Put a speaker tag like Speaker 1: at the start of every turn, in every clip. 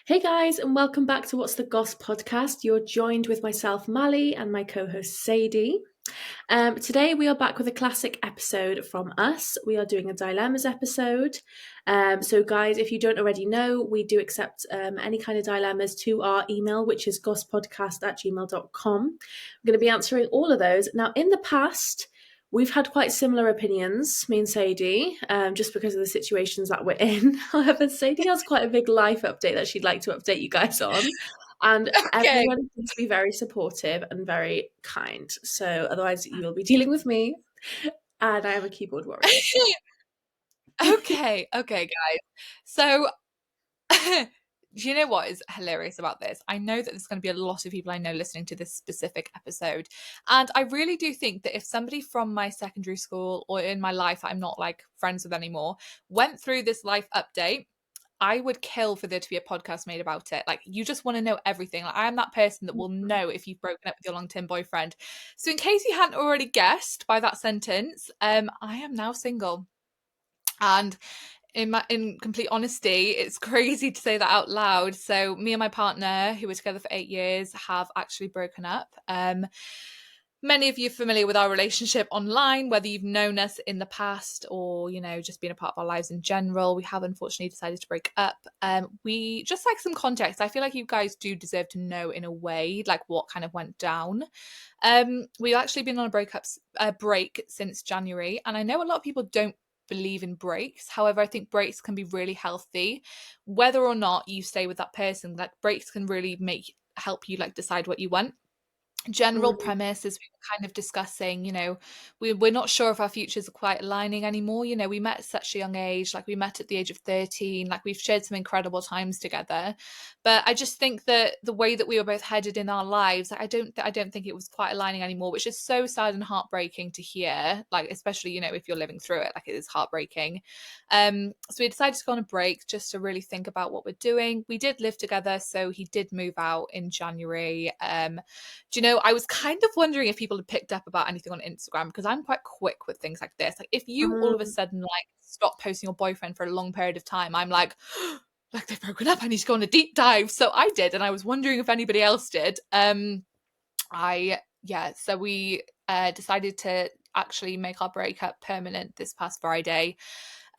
Speaker 1: Hey guys, and welcome back to What's the Goss podcast. You're joined with myself, Mally, and my co-host Sadie. Today we are back with a classic episode from us. We are doing a dilemmas episode. So guys, if you don't already know, we do accept any kind of dilemmas to our email, which is gosspodcast@gmail.com. We're going to be answering all of those. Now, in the past, we've had quite similar opinions, me and Sadie, just because of the situations that we're in. However, Sadie has quite a big life update that she'd like to update you guys on. And
Speaker 2: Okay.
Speaker 1: everyone seems to be very supportive and very kind. So otherwise you will be dealing with me. And I am a keyboard warrior.
Speaker 2: Okay, guys. So, do you know what is hilarious about this? I know that there's going to be a lot of people I know listening to this specific episode. And I really do think that if somebody from my secondary school or in my life that I'm not like friends with anymore went through this life update, I would kill for there to be a podcast made about it. Like, you just want to know everything. Like, I am that person that will know if you've broken up with your long-term boyfriend. So, in case you hadn't already guessed by that sentence, I am now single. And in complete honesty, it's crazy to say that out loud. So me and my partner, who were together for 8 years, have actually broken up. Many of you are familiar with our relationship online, whether you've known us in the past or, just been a part of our lives in general. We have unfortunately decided to break up. We just like some context. I feel like you guys do deserve to know in a way, like what kind of went down. We've actually been on a break since January, and I know a lot of people don't believe in breaks. However, I think breaks can be really healthy. Whether or not you stay with that person, like breaks can really help you like decide what you want. General
Speaker 1: Mm,
Speaker 2: premise, as we were kind of discussing, we're not sure if our futures are quite aligning anymore. We met at such a young age, like we met at the age of 13, like we've shared some incredible times together. But I just think that the way that we were both headed in our lives, like, I don't think it was quite aligning anymore, which is so sad and heartbreaking to hear, like especially, if you're living through it, like it is heartbreaking. So we decided to go on a break just to really think about what we're doing. We did live together, so he did move out in January. Do you know, I was kind of wondering if people had picked up about anything on Instagram, because I'm quite quick with things like this. Like, if you all of a
Speaker 1: mm,
Speaker 2: sudden like stop posting your boyfriend for a long period of time, I'm like, like they've broken up. I need to go on a deep dive. So I did, and I was wondering if anybody else did. So we decided to actually make our breakup permanent this past Friday.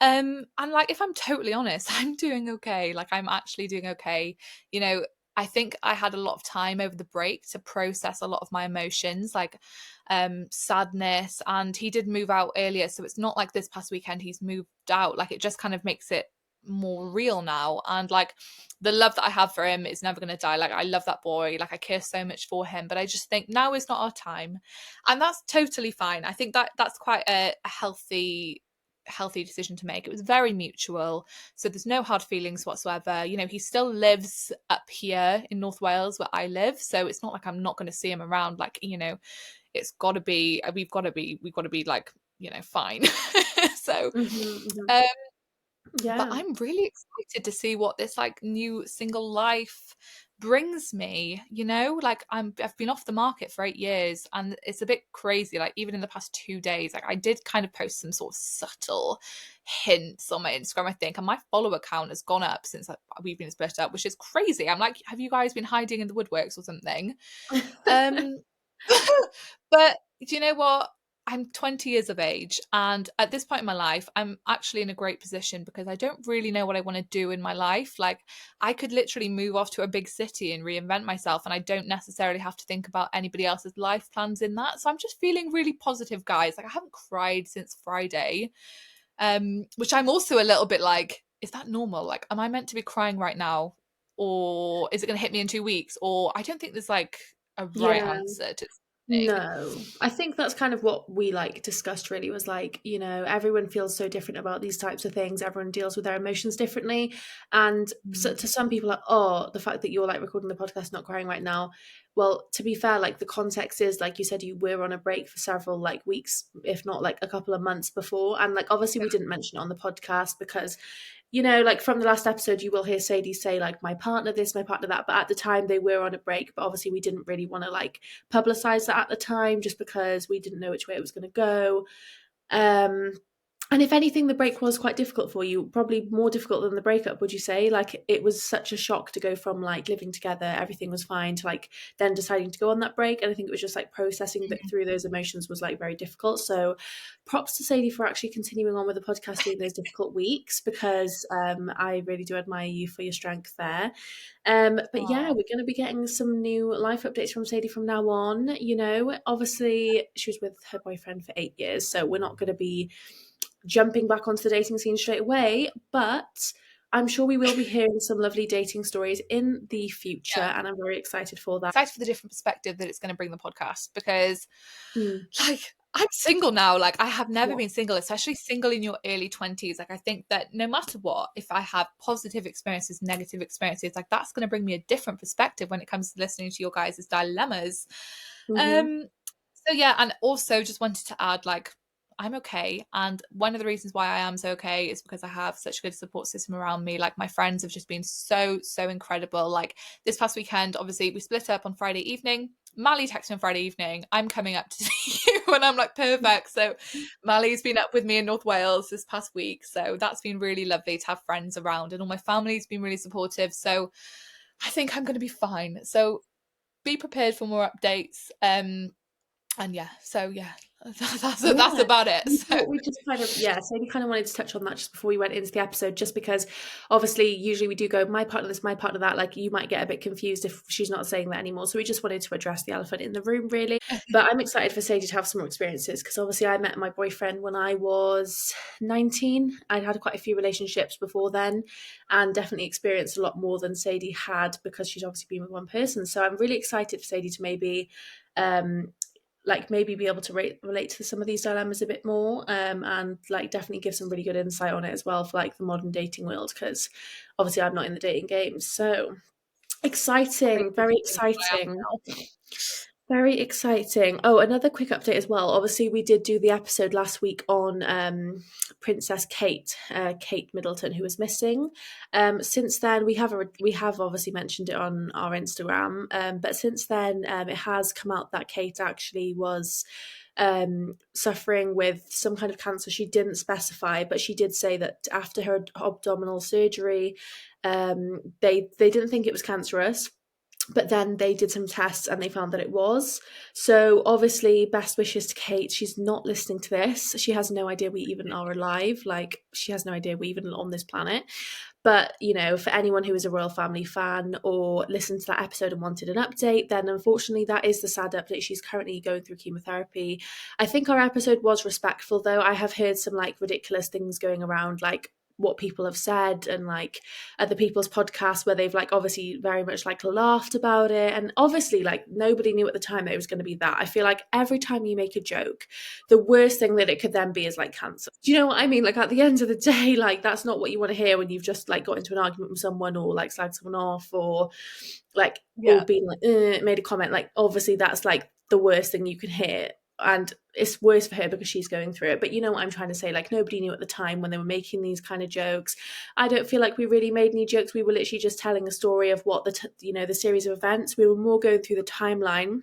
Speaker 2: And like, if I'm totally honest, I'm doing okay. Like, I'm actually doing okay. You know, I think I had a lot of time over the break to process a lot of my emotions, like sadness. And he did move out earlier, so it's not like this past weekend he's moved out. Like, it just kind of makes it more real now. And like, the love that I have for him is never going to die. Like, I love that boy. Like, I care so much for him, but I just think now is not our time, and that's totally fine. I think that that's quite a healthy decision to make. It was very mutual, so there's no hard feelings whatsoever. He still lives up here in North Wales where I live, so it's not like I'm not going to see him around. Like, it's got to be, we've got to be like, fine. So
Speaker 1: mhm.
Speaker 2: um but
Speaker 1: Yeah.
Speaker 2: I'm really excited to see what this like new single life brings me. Like, I've been off the market for 8 years, and it's a bit crazy. Like, even in the past 2 days, like I did kind of post some sort of subtle hints on my Instagram, I think, and my follower count has gone up since we've been split up, which is crazy. I'm like, have you guys been hiding in the woodworks or something? Um, but do you know what? I'm 20 years of age, and at this point in my life, I'm actually in a great position because I don't really know what I want to do in my life. Like, I could literally move off to a big city and reinvent myself, and I don't necessarily have to think about anybody else's life plans in that. So I'm just feeling really positive, guys. Like, I haven't cried since Friday, which I'm also a little bit like, is that normal? Like, am I meant to be crying right now? Or is it going to hit me in 2 weeks? Or I don't think there's like a right
Speaker 1: Yeah.
Speaker 2: answer to something.
Speaker 1: No, I think that's kind of what we like discussed really was like, everyone feels so different about these types of things. Everyone deals with their emotions differently. And so to some people, like, oh, the fact that you're like recording the podcast, not crying right now. Well, to be fair, like the context is, like you said, you were on a break for several like weeks, if not like a couple of months before. And like, obviously we didn't mention it on the podcast because like from the last episode, you will hear Sadie say like my partner this, my partner that. But at the time they were on a break. But obviously we didn't really want to like publicize that at the time just because we didn't know which way it was going to go. Um, And if anything, the break was quite difficult for you, probably more difficult than the breakup, would you say? Like, it was such a shock to go from like living together, everything was fine, to like then deciding to go on that break. And I think it was just like processing that through those emotions was like very difficult. So props to Sadie for actually continuing on with the podcast during those difficult weeks, because I really do admire you for your strength there. But yeah,
Speaker 2: Oh,
Speaker 1: we're going to be getting some new life updates from Sadie from now on. You know, obviously she was with her boyfriend for 8 years, so we're not going to be jumping back onto the dating scene straight away, but I'm sure we will be hearing some lovely dating stories in the future,
Speaker 2: yeah.
Speaker 1: and I'm very excited for that.
Speaker 2: Excited for the different perspective that it's going to bring the podcast, because
Speaker 1: Mm.
Speaker 2: like I'm single now. Like I have never
Speaker 1: Yeah.
Speaker 2: been single, especially single in your early 20s. Like I think that no matter what, if I have positive experiences, negative experiences, like that's going to bring me a different perspective when it comes to listening to your guys' dilemmas.
Speaker 1: Mm-hmm.
Speaker 2: Um so yeah, and also just wanted to add, like, I'm okay. And one of the reasons why I am so okay is because I have such a good support system around me. Like my friends have just been so, so incredible. Like this past weekend, obviously we split up on Friday evening. Mally texted me on Friday evening, I'm coming up to see you. And I'm like, perfect. So Mally's been up with me in North Wales this past week. So that's been really lovely to have friends around. And all my family's been really supportive. So I think I'm going to be fine. So be prepared for more updates. And yeah, so yeah, that's
Speaker 1: Yeah,
Speaker 2: about it.
Speaker 1: we
Speaker 2: So
Speaker 1: thought we just kind of, yeah, so we kind of wanted to touch on that just before we went into the episode, just because obviously usually we do go my part of this, my part of that. Like you might get a bit confused if she's not saying that anymore. So we just wanted to address the elephant in the room, really. But I'm excited for Sadie to have some more experiences, because obviously I met my boyfriend when I was 19. I'd had quite a few relationships before then, and definitely experienced a lot more than Sadie had, because she's obviously been with one person. So I'm really excited for Sadie to maybe um like maybe be able to relate to some of these dilemmas a bit more, and like definitely give some really good insight on it as well for like the modern dating world, because obviously I'm not in the dating game. So
Speaker 2: crazy
Speaker 1: exciting, very
Speaker 2: thinking who I am
Speaker 1: exciting.
Speaker 2: now.
Speaker 1: Very exciting. Oh, another quick update as well. Obviously, we did do the episode last week on Princess Kate, Kate Middleton, who was missing. Since then, we have obviously mentioned it on our Instagram, but since then, it has come out that Kate actually was suffering with some kind of cancer. She didn't specify, but she did say that after her abdominal surgery, they didn't think it was cancerous, but then they did some tests and they found that it was. So obviously, best wishes to Kate. She's not listening to this. She has no idea we even are alive. Like, she has no idea we're even on this planet. But, you know, for anyone who is a royal family fan or listened to that episode and wanted an update, then unfortunately that is the sad update. She's currently going through chemotherapy. I think our episode was respectful, though. I have heard some like ridiculous things going around, like what people have said, and like other people's podcasts where they've like obviously very much like laughed about it, and obviously like nobody knew at the time that it was going to be that. I feel like every time you make a joke, the worst thing that it could then be is like cancer. Do you know what I mean? Like at the end of the day, like that's not what you want to hear when you've just like got into an argument with someone, or like slagged someone off, or like
Speaker 2: Yeah.
Speaker 1: or being like made a comment. Like obviously that's like the worst thing you can hear, and it's worse for her because she's going through it. But you know what I'm trying to say, like nobody knew at the time when they were making these kind of jokes. I don't feel like we really made any jokes. We were literally just telling a story of what the series of events. We were more going through the timeline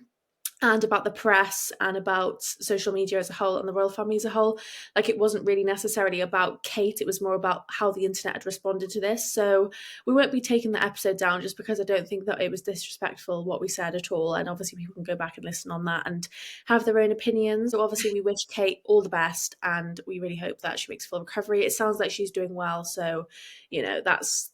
Speaker 1: and about the press and about social media as a whole and the royal family as a whole. Like it wasn't really necessarily about Kate, it was more about how the internet had responded to this. So we won't be taking the episode down just because I don't think that it was disrespectful what we said at all. And obviously people can go back and listen on that and have their own opinions. So obviously we wish Kate all the best, and we really hope that she makes full recovery. It sounds like she's doing well, so you know that's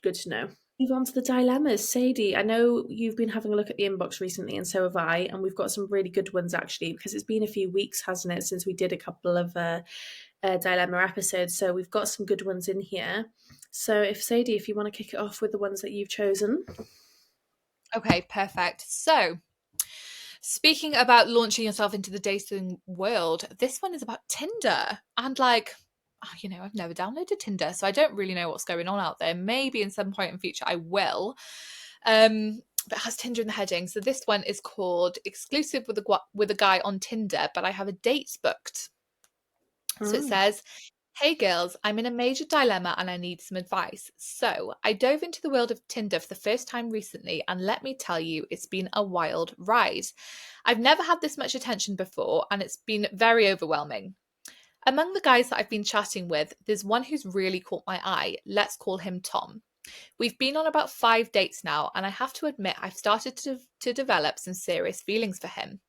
Speaker 1: good to know. Move on to the dilemmas. Sadie, I know you've been having a look at the inbox recently, and so have I, and we've got some really good ones actually, because it's been a few weeks, hasn't it, since we did a couple of dilemma episodes. So we've got some good ones in here. So if Sadie, if you want to kick it off with the ones that you've chosen.
Speaker 2: Okay, perfect. So, speaking about launching yourself into the dating world, this one is about Tinder. And like, I've never downloaded Tinder, so I don't really know what's going on out there. Maybe in some point in future I will. But it has Tinder in the heading. So this one is called "Exclusive with a Guy on Tinder, but I have a date booked." So it
Speaker 1: Oh.
Speaker 2: says, "Hey girls, I'm in a major dilemma and I need some advice. So I dove into the world of Tinder for the first time recently, and let me tell you, it's been a wild ride. I've never had this much attention before, and it's been very overwhelming. Among the guys that I've been chatting with, there's one who's really caught my eye. Let's call him Tom. We've been on about 5 dates now, and I have to admit I've started to develop some serious feelings for him.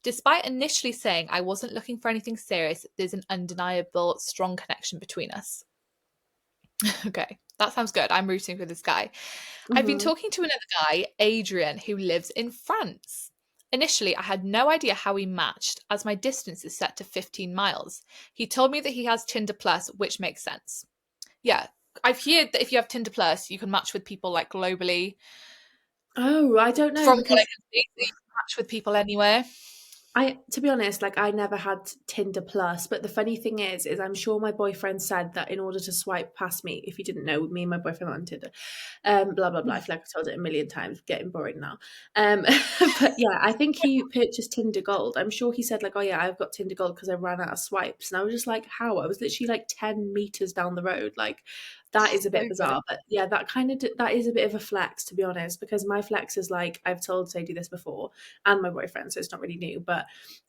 Speaker 2: Despite initially saying I wasn't looking for anything serious, there's an undeniable strong connection between us. Okay, that sounds good. I'm rooting for this guy. I've been
Speaker 1: Mm-hmm.
Speaker 2: talking to another guy, Adrian, who lives in France. Initially, I had no idea how we matched, as my distance is set to 15 miles. He told me that he has Tinder Plus, which makes sense. Yeah, I've heard that if you have Tinder Plus, you can match with people like globally.
Speaker 1: Oh, I don't know
Speaker 2: From what I
Speaker 1: because
Speaker 2: can see, you can match with people anywhere.
Speaker 1: to be honest, like I never had Tinder Plus, but the funny thing is I'm sure my boyfriend said that in order to swipe past me, if you didn't know, me and my boyfriend are on Tinder, blah blah blah. I feel like I've told it a million times, getting boring now. But yeah, I think he purchased Tinder Gold. I'm sure he said like, oh yeah, I've got Tinder Gold because I ran out of swipes, and I was just like, how? I was literally like 10 meters down the road, like. That is a bit
Speaker 2: So funny.
Speaker 1: bizarre, but yeah, that is a bit of a flex, to be honest, because my flex is like I've told Sadie this before and my boyfriend, so it's not really new, but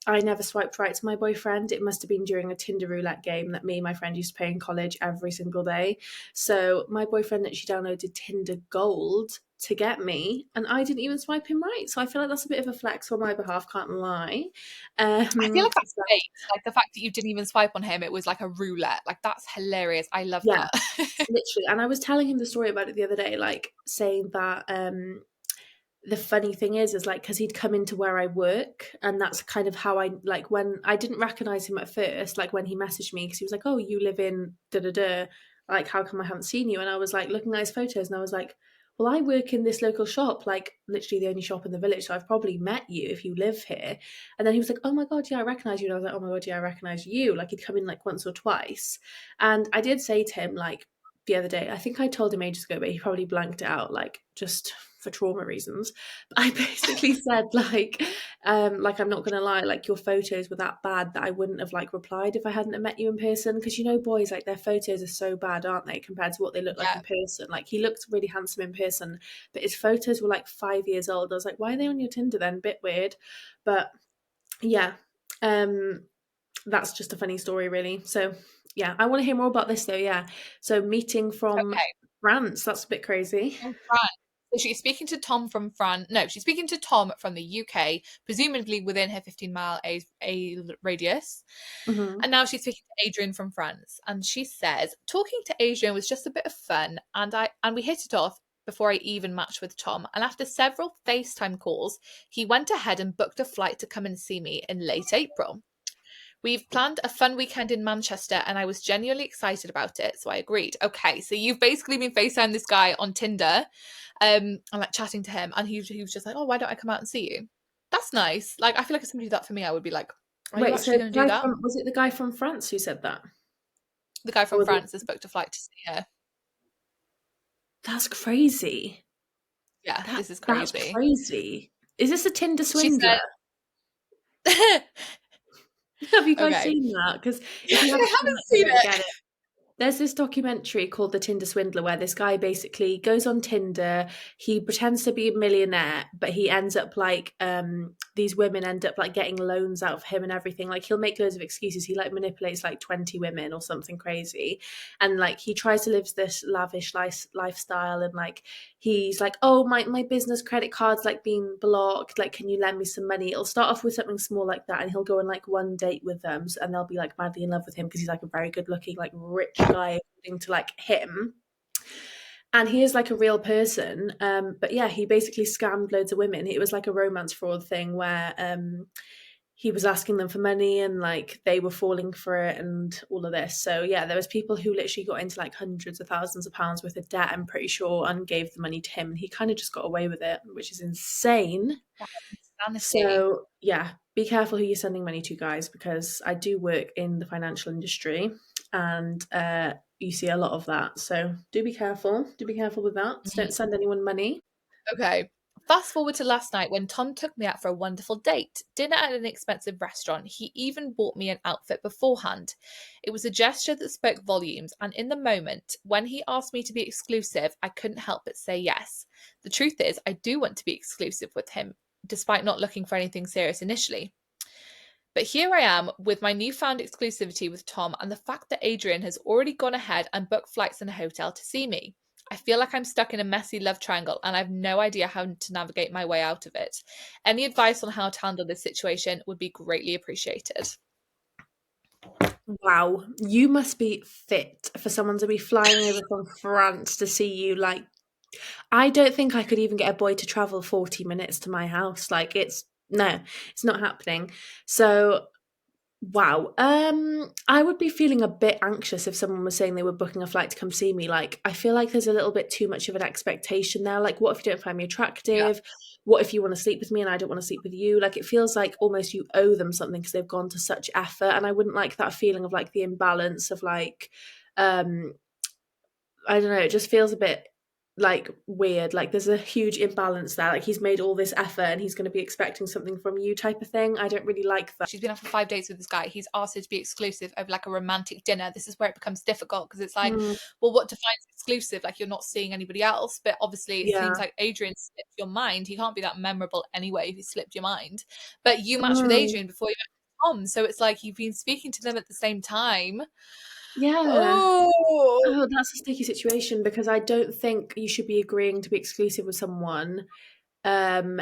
Speaker 1: I never swiped right to my boyfriend. It must have been during a Tinder roulette game that me and my friend used to play in college every single day. So my boyfriend actually downloaded Tinder Gold to get me, and I didn't even swipe him right. So I feel like that's a bit of a flex on my behalf, can't lie.
Speaker 2: I feel like that's
Speaker 1: So
Speaker 2: great. Like the fact that you didn't even swipe on him, it was like a roulette. Like that's hilarious. I love
Speaker 1: yeah,
Speaker 2: that.
Speaker 1: literally. And I was telling him the story about it the other day, like saying that the funny thing is like because he'd come into where I work, and that's kind of how I like when I didn't recognize him at first, like when he messaged me because he was like, "Oh, you live in da da da, like how come I haven't seen you?" And I was like looking at his photos, and I was like, "Well, I work in this local shop, like literally the only shop in the village, so I've probably met you if you live here." And then he was like, "Oh my god, yeah, I recognize you." And I was like, "Oh my god, yeah, I recognize you." Like he'd come in like once or twice, and I did say to him like the other day, I think I told him ages ago, but he probably blanked it out, like just for trauma reasons. But I basically said like I'm not gonna lie, like your photos were that bad that I wouldn't have like replied if I hadn't have met you in person. Because you know, boys like their photos are so bad, aren't they, compared to what they look like
Speaker 2: Yeah.
Speaker 1: in person? Like he looked really handsome in person, but his photos were like 5 years old. I was like, why are they on your Tinder then? Bit weird, but yeah. Um, that's just a funny story, really. So yeah, I want to hear more about this though. Yeah, so meeting from
Speaker 2: Okay.
Speaker 1: France, that's a bit crazy.
Speaker 2: From France. So she's speaking to Tom from France. No, she's speaking to Tom from the UK, presumably within her 15-mile a radius.
Speaker 1: Hmm.
Speaker 2: And now she's speaking to Adrian from France. And she says, talking to Adrian was just a bit of fun, and we hit it off before I even matched with Tom. And after several FaceTime calls, he went ahead and booked a flight to come and see me in late April. We've planned a fun weekend in Manchester and I was genuinely excited about it, so I agreed. Okay, so you've basically been FaceTime this guy on Tinder, and like chatting to him, and he was just like, "Oh, why don't I come out and see you?" That's nice. Like, I feel like if somebody did that for me, I would be like, "Are you
Speaker 1: Wait, so
Speaker 2: actually going to do that?"
Speaker 1: was it the guy from France who said that?
Speaker 2: The guy
Speaker 1: Or
Speaker 2: from
Speaker 1: was it?
Speaker 2: France has booked a flight to see her.
Speaker 1: That's crazy.
Speaker 2: Yeah,
Speaker 1: That
Speaker 2: this is
Speaker 1: that's
Speaker 2: crazy.
Speaker 1: crazy. Is this a Tinder
Speaker 2: She
Speaker 1: swindler?
Speaker 2: said,
Speaker 1: Have you guys
Speaker 2: "Okay,
Speaker 1: seen that? Because if you
Speaker 2: I
Speaker 1: haven't seen
Speaker 2: haven't
Speaker 1: that, you
Speaker 2: seen
Speaker 1: won't
Speaker 2: it."
Speaker 1: get it. There's this documentary called The Tinder Swindler where this guy basically goes on Tinder, he pretends to be a millionaire, but he ends up like these women end up like getting loans out of him and everything. Like he'll make loads of excuses. He like manipulates like 20 women or something crazy. And like he tries to live this lavish lifestyle, and like he's like, "Oh, my business credit card's like being blocked. Like, can you lend me some money?" It'll start off with something small like that, and he'll go on like one date with them, and they'll be like madly in love with him because he's like a very good looking, like rich guy according to like him. And he is like a real person. But yeah, he basically scammed loads of women. It was like a romance fraud thing where he was asking them for money and like they were falling for it and all of this. So yeah, there was people who literally got into like hundreds of thousands of pounds worth of debt, I'm pretty sure, and gave the money to him, and he kind of just got away with it, which is insane.
Speaker 2: Insanity.
Speaker 1: So yeah, be careful who you're sending money to, guys, because I do work in the financial industry, and you see a lot of that. So do be careful. Do be careful with that. Don't send anyone money.
Speaker 2: Okay. Fast forward to last night when Tom took me out for a wonderful date. Dinner at an expensive restaurant. He even bought me an outfit beforehand. It was a gesture that spoke volumes, and in the moment, when he asked me to be exclusive, I couldn't help but say yes. The truth is, I do want to be exclusive with him, despite not looking for anything serious initially. But here I am with my newfound exclusivity with Tom and the fact that Adrian has already gone ahead and booked flights and a hotel to see me. I feel like I'm stuck in a messy love triangle and I've no idea how to navigate my way out of it. Any advice on how to handle this situation would be greatly appreciated.
Speaker 1: Wow, you must be fit for someone to be flying over from France to see you. Like, I don't think I could even get a boy to travel 40 minutes to my house. Like, no, it's not happening. So, wow. I would be feeling a bit anxious if someone was saying they were booking a flight to come see me. Like, I feel like there's a little bit too much of an expectation there. Like, what if you don't find me
Speaker 2: Yeah.
Speaker 1: attractive? What if you want to sleep with me and I don't want to sleep with you? Like, it feels like almost you owe them something because they've gone to such effort. And I wouldn't like that feeling of like the imbalance of like, um, I don't know, it just feels a bit like weird. Like there's a huge imbalance there. Like he's made all this effort and he's going to be expecting something from you type of thing. I don't really like that.
Speaker 2: She's been out for 5 days with this guy. He's asked her to be exclusive over like a romantic dinner. This is where it becomes difficult because it's like,
Speaker 1: Mm,
Speaker 2: well, what defines exclusive? Like you're not seeing anybody else. But obviously, it
Speaker 1: yeah.
Speaker 2: seems like Adrian slipped your mind. He can't be that memorable anyway if he slipped your mind. But you matched with
Speaker 1: Mm,
Speaker 2: Adrian before you met with Tom. So it's like you've been speaking to them at the same time.
Speaker 1: yeah.
Speaker 2: Oh,
Speaker 1: Oh, that's a sticky situation because I don't think you should be agreeing to be exclusive with someone um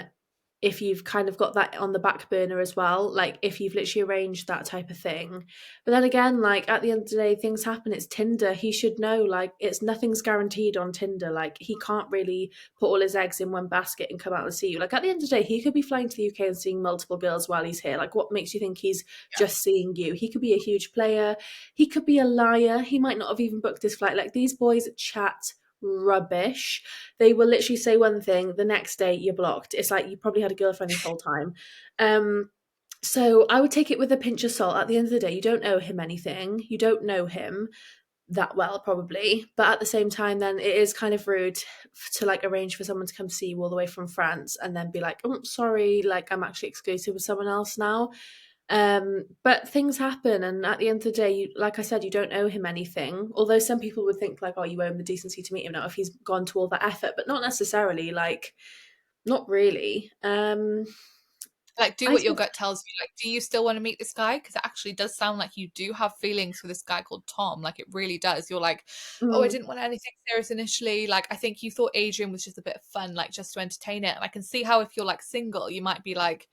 Speaker 1: if you've kind of got that on the back burner as well, like if you've literally arranged that type of thing. But then again, like at the end of the day, things happen. It's Tinder. He should know, like, it's nothing's guaranteed on Tinder. Like, he can't really put all his eggs in one basket and come out and see you. Like, at the end of the day, he could be flying to the UK and seeing multiple girls while he's here. Like, what makes you think he's just seeing you? He could be a huge player. He could be a liar. He might not have even booked his flight. Like, these boys chat rubbish. They will literally say one thing, the next day you're blocked. It's like you probably had a girlfriend this whole time. So I would take it with a pinch of salt. At the end of the day, you don't owe him anything. You don't know him that well, probably. But at the same time, then it is kind of rude to like arrange for someone to come see you all the way from France and then be like, oh, sorry, like I'm actually exclusive with someone else now. But things happen, and at the end of the day, you, like I said, you don't owe him anything. Although some people would think like, oh, you owe him the decency to meet him now if he's gone to all that effort, but not necessarily. Like, not really.
Speaker 2: like do
Speaker 1: I
Speaker 2: what your
Speaker 1: think,
Speaker 2: gut tells you. Like, do you still want to meet this guy? Because it actually does sound like you do have feelings for this guy called Tom. Like it really does. You're like, oh, I
Speaker 1: mm,
Speaker 2: didn't want anything serious initially. Like I think you thought Adrian was just a bit of fun, like just to entertain it. And I can see how if you're like single, you might be like,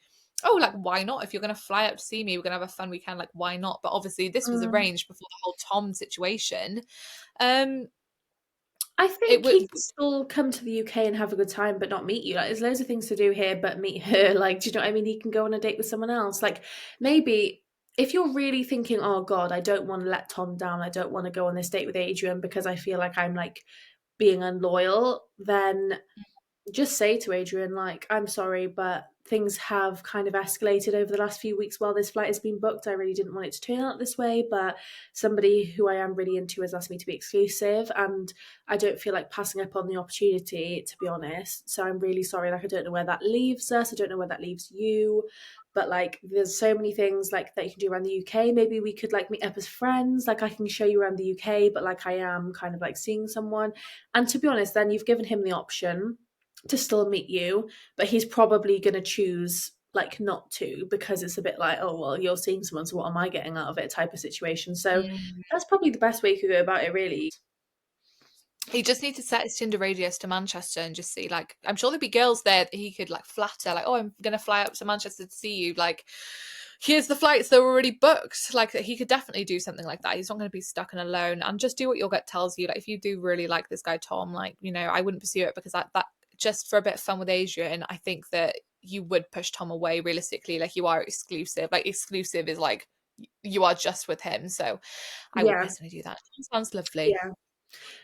Speaker 2: oh, like why not? If you're gonna fly up to see me, we're gonna have a fun weekend. Like why not? But obviously this was
Speaker 1: mm.
Speaker 2: arranged before the whole Tom situation. Um,
Speaker 1: I
Speaker 2: it
Speaker 1: think he
Speaker 2: would.
Speaker 1: could still come to the UK and have a good time, but not meet you. Like, there's loads of things to do here, but meet her. Like, do you know what I mean? He can go on a date with someone else. Like, maybe if you're really thinking, oh God, I don't want to let Tom down. I don't want to go on this date with Adrian because I feel like I'm like being unloyal, then just say to Adrian, like, I'm sorry, but things have kind of escalated over the last few weeks while this flight has been booked. I really didn't want it to turn out this way, but somebody who I am really into has asked me to be exclusive, and I don't feel like passing up on the opportunity, to be honest. So I'm really sorry. Like, I don't know where that leaves us. I don't know where that leaves you. But like, there's so many things like that you can do around the UK. Maybe we could like meet up as friends. Like, I can show you around the UK, but like, I am kind of like seeing someone. And to be honest, then you've given him the option to still meet you, but he's probably going to choose like not to because it's a bit like, oh well, you're seeing someone, so what am I getting out of it type of situation. So
Speaker 2: Mm.
Speaker 1: that's probably the best way you could go about it, really.
Speaker 2: He just needs to set his Tinder radius to Manchester and just see, like, I'm sure there'd be girls there that he could, like, flatter, like, oh, I'm going to fly up to Manchester to see you. Like, here's the flights, they're already booked. Like, he could definitely do something like that. He's not going to be stuck and alone. And just do what your gut tells you. Like, if you do really like this guy, Tom, like, you know, I wouldn't pursue it because that just for a bit of fun with Adrian, I think that you would push Tom away realistically. Like, you are exclusive. Like, exclusive is like, you are just with him. So I would
Speaker 1: Yeah,
Speaker 2: personally do that. Sounds lovely.
Speaker 1: yeah.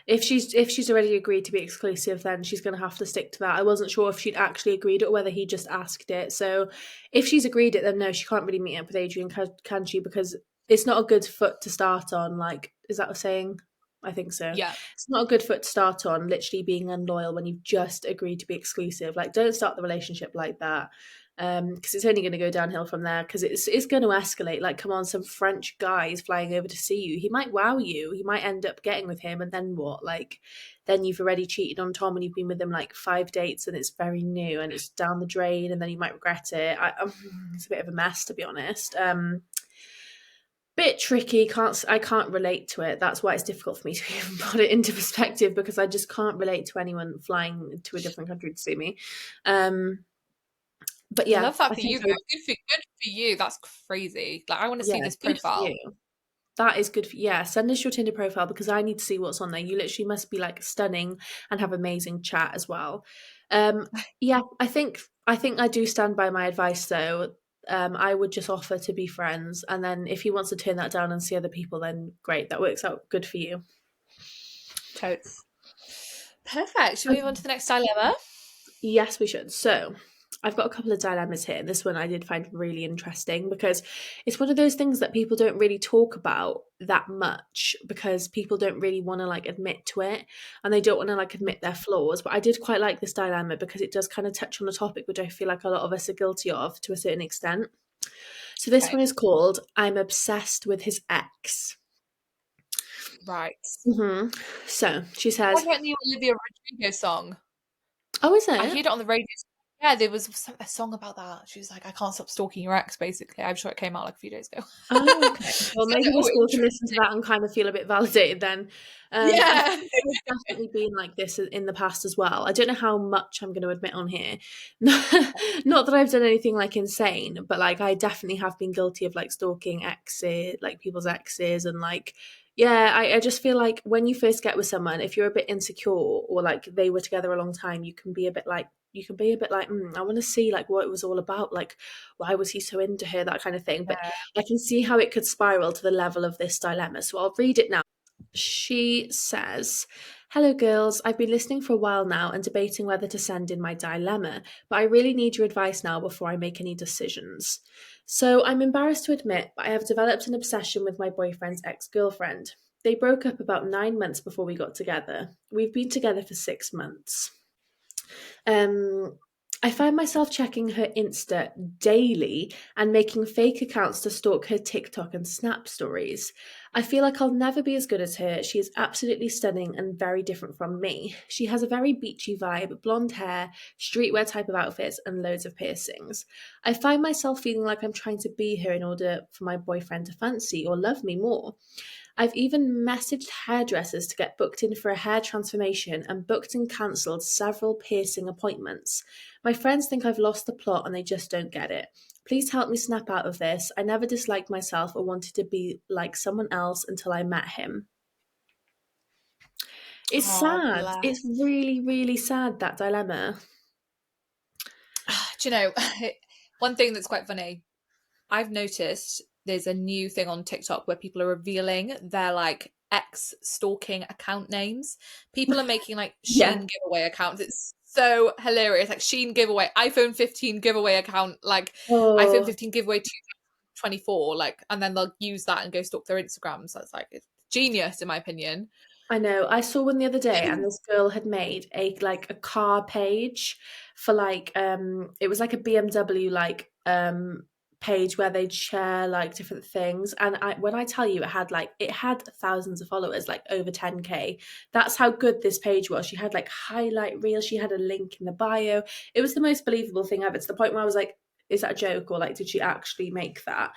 Speaker 1: If she's already agreed to be exclusive, then she's going to have to stick to that. I wasn't sure if she'd actually agreed or whether he just asked it. So if she's agreed it, then no, she can't really meet up with Adrian, can she? Because it's not a good foot to start on. Like, is that a saying? I think so.
Speaker 2: Yeah.
Speaker 1: It's not a good foot to start on, literally being unloyal when you've just agreed to be exclusive. Like, don't start the relationship like that. Because it's only going to go downhill from there. Because it's going to escalate. Like, come on, some French guy is flying over to see you. He might wow you. You might end up getting with him, and then what? Like, then you've already cheated on Tom, and you've been with him like 5 dates, and it's very new, and it's down the drain, and then you might regret it. It's a bit of a mess, to be honest. Bit tricky. I can't relate to it. That's why it's difficult for me to even put it into perspective, because I just can't relate to anyone flying to a different country to see me. But yeah,
Speaker 2: Love that
Speaker 1: I
Speaker 2: for
Speaker 1: think
Speaker 2: you, though. Good for you. That's crazy. Like, I want to see
Speaker 1: yeah,
Speaker 2: this
Speaker 1: good for
Speaker 2: profile.
Speaker 1: you. That is good for yeah. Send us your Tinder profile, because I need to see what's on there. You literally must be like stunning and have amazing chat as well. Yeah, I think I do stand by my advice though. I would just offer to be friends, and then if he wants to turn that down and see other people, then great, that works out good for you.
Speaker 2: Totes. Perfect. Should we move on
Speaker 1: Okay.
Speaker 2: to the next dilemma?
Speaker 1: Yes, we should. So, I've got a couple of dilemmas here. This one I did find really interesting, because it's one of those things that people don't really talk about that much, because people don't really want to like admit to it, and they don't want to like admit their flaws. But I did quite like this dilemma because it does kind of touch on a topic which I feel like a lot of us are guilty of to a certain extent. So, this one
Speaker 2: Okay.
Speaker 1: is called "I'm Obsessed with His Ex."
Speaker 2: Right.
Speaker 1: So, she
Speaker 2: What
Speaker 1: says,
Speaker 2: about the Olivia Rodrigo song?
Speaker 1: "Oh, is
Speaker 2: I
Speaker 1: it?
Speaker 2: heard it on the radio. Yeah, there was a song about that. She was like, I can't stop stalking your ex, basically. I'm sure it came out like a few days ago.
Speaker 1: Oh, okay. Well,
Speaker 2: So,
Speaker 1: maybe the
Speaker 2: oh,
Speaker 1: school can listen to that and kind of feel a bit validated then. I
Speaker 2: yeah.
Speaker 1: think there's definitely been like this in the past as well. I don't know how much I'm going to admit on here. Not that I've done anything like insane, but like I definitely have been guilty of like stalking exes, like people's exes, and like yeah, I just feel like when you first get with someone, if you're a bit insecure or like they were together a long time, I want to see like what it was all about, like why was he so into her, that kind of thing. But
Speaker 2: Yeah.
Speaker 1: I can see how it could spiral to the level of this dilemma. So I'll read it now. She says, "Hello, girls. I've been listening for a while now and debating whether to send in my dilemma, but I really need your advice now before I make any decisions. So I'm embarrassed to admit, but I have developed an obsession with my boyfriend's ex girlfriend. They broke up about 9 months before we got together. We've been together for 6 months. Um, I find myself checking her Insta daily and making fake accounts to stalk her TikTok and Snap stories. I feel like I'll never be as good as her. She is absolutely stunning and very different from me. She has a very beachy vibe, blonde hair, streetwear type of outfits, and loads of piercings. I find myself feeling like I'm trying to be her in order for my boyfriend to fancy or love me more. I've even messaged hairdressers to get booked in for a hair transformation and booked and cancelled several piercing appointments. My friends think I've lost the plot and they just don't get it. Please help me snap out of this. I never disliked myself or wanted to be like someone else until I met him." It's
Speaker 2: Oh,
Speaker 1: sad. It's
Speaker 2: bless.
Speaker 1: really, really sad, that dilemma.
Speaker 2: Do you know, one thing that's quite funny, I've noticed there's a new thing on TikTok where people are revealing their like ex stalking account names. People are making like
Speaker 1: Yeah.
Speaker 2: Sheen giveaway accounts. It's so hilarious. Like Sheen giveaway, iPhone 15 giveaway account, like iPhone
Speaker 1: Oh,
Speaker 2: 15 giveaway 2024, like, and then they'll use that and go stalk their Instagrams. So it's like it's genius in my opinion.
Speaker 1: I know. I saw one the other day, and this girl had made a car page for like it was like a BMW page where they'd share like different things. And when I tell you it had thousands of followers, like over 10K. That's how good this page was. She had like highlight reels, she had a link in the bio. It was the most believable thing ever, to the point where I was like, is that a joke, or like did she actually make that?